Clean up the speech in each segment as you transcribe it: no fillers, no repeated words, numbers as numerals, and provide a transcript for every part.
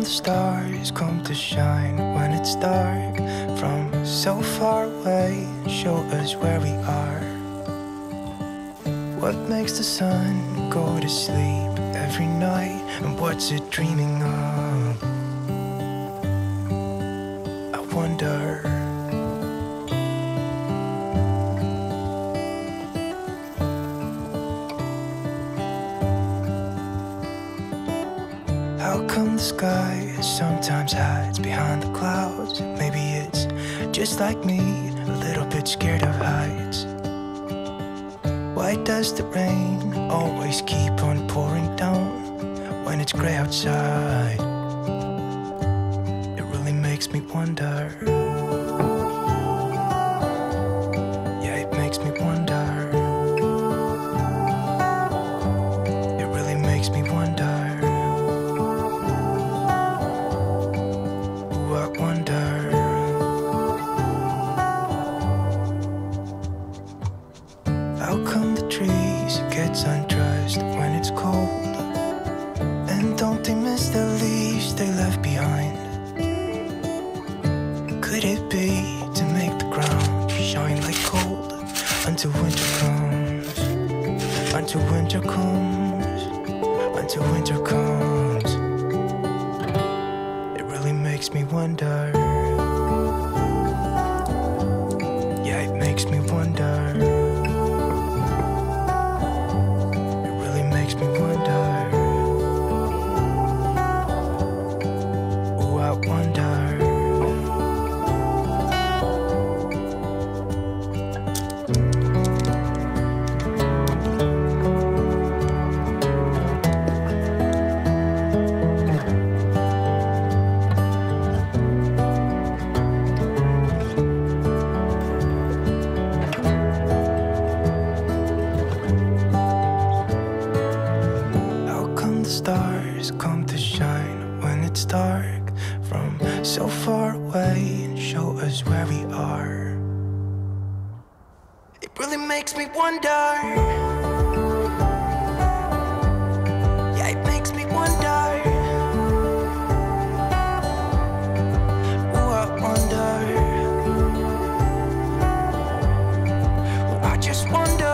the stars come to shine when it's dark from so far away and show us where we are? What makes the sun go to sleep every night, and what's it dreaming of? I wonder. How come the sky sometimes hides behind the clouds? Maybe it's just like me, a little bit scared of heights. Why does the rain always keep on pouring down when it's gray outside? It really makes me wonder. Yeah, it makes me wonder. It really makes me wonder. I wonder. How come the trees get undressed when it's cold? And don't they miss the leaves they left behind? Could it be to make the ground shine like gold until winter comes? Until winter comes. Until winter comes. Makes me wonder. Yeah, it makes me wonder. It really makes me wonder. Oh, I wonder. Stars come to shine when it's dark from so far away and show us where we are. It really makes me wonder. Yeah, it makes me wonder. Oh, I wonder. Oh, I just wonder.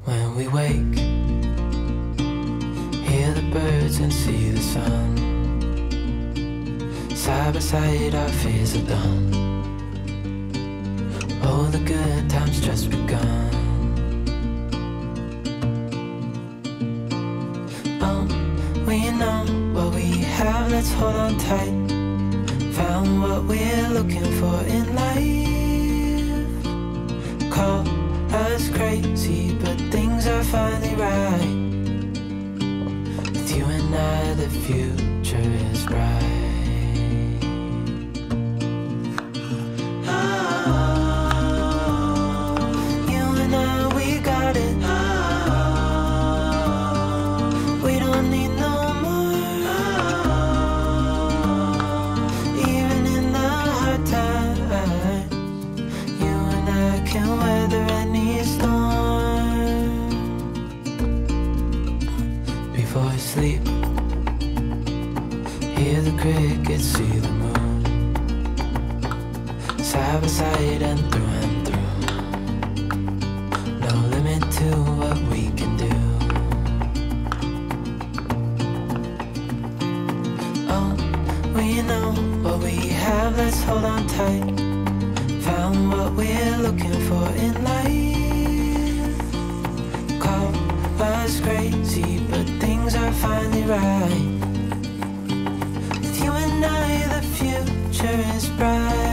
When we wake, hear the birds and see the sun. Side by side our fears are done. Oh, the good times just begun. We know what we have, let's hold on tight. Found what we're looking for in life. Call us crazy, but things are finally right. With you and I, the future is bright. You and I, we got it. We don't need no more. Even in the hard times, you and I can weather any storm. Before I sleep, hear the crickets, see the moon. Side by side and through. No limit to what we can do. Oh, we know what we have, let's hold on tight. Found what we're looking for in life. Call us crazy, but things are finally right. With you and I, the future is bright.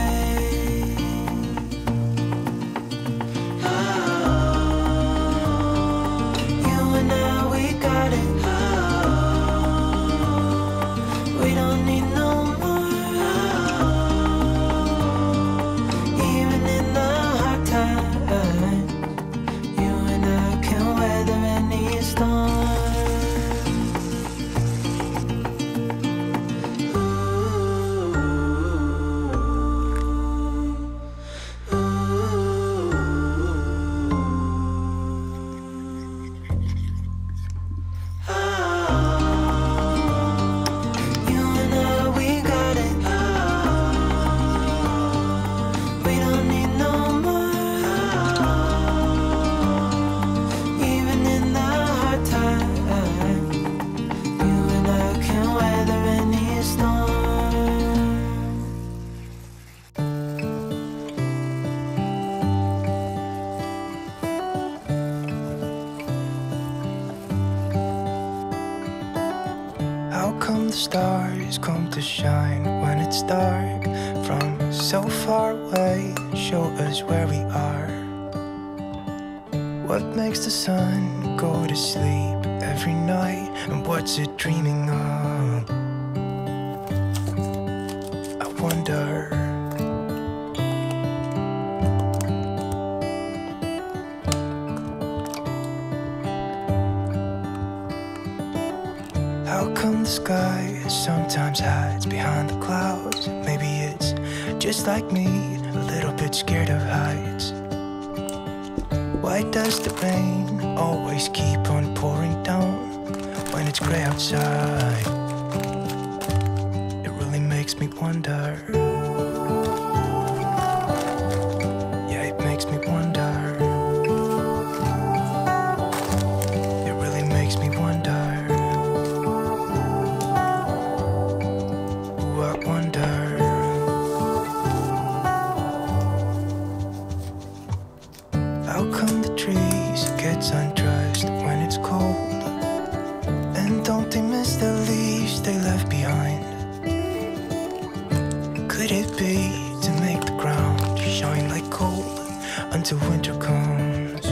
You and I, we got it. We don't need no more. Even in the hard times. come the stars come to shine when it's dark from so far away? Show us where we are. What makes the sun go to sleep every night, and what's it dreaming of? I wonder. How come the sky sometimes hides behind the clouds? Maybe it's just like me, a little bit scared of heights. Why does the rain always keep on pouring down when it's gray outside? It really makes me wonder. Yeah, it makes me wonder. It really makes me wonder. Ooh, I wonder. How come the trees get undressed when it's cold? And don't they miss the leaves they left behind? Could it be to make the ground shine like gold until winter comes?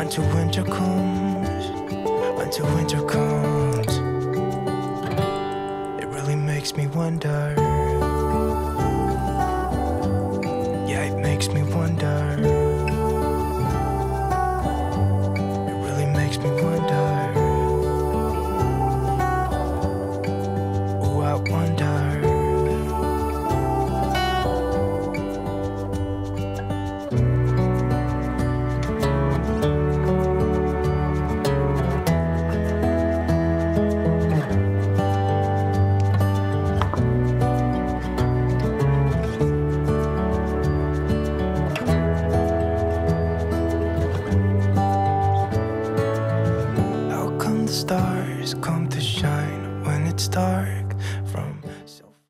Until winter comes, until winter comes. It really makes me wonder. Yeah, it makes me wonder. Makes me wonder. Ooh, I wonder. Stars come to shine when it's dark from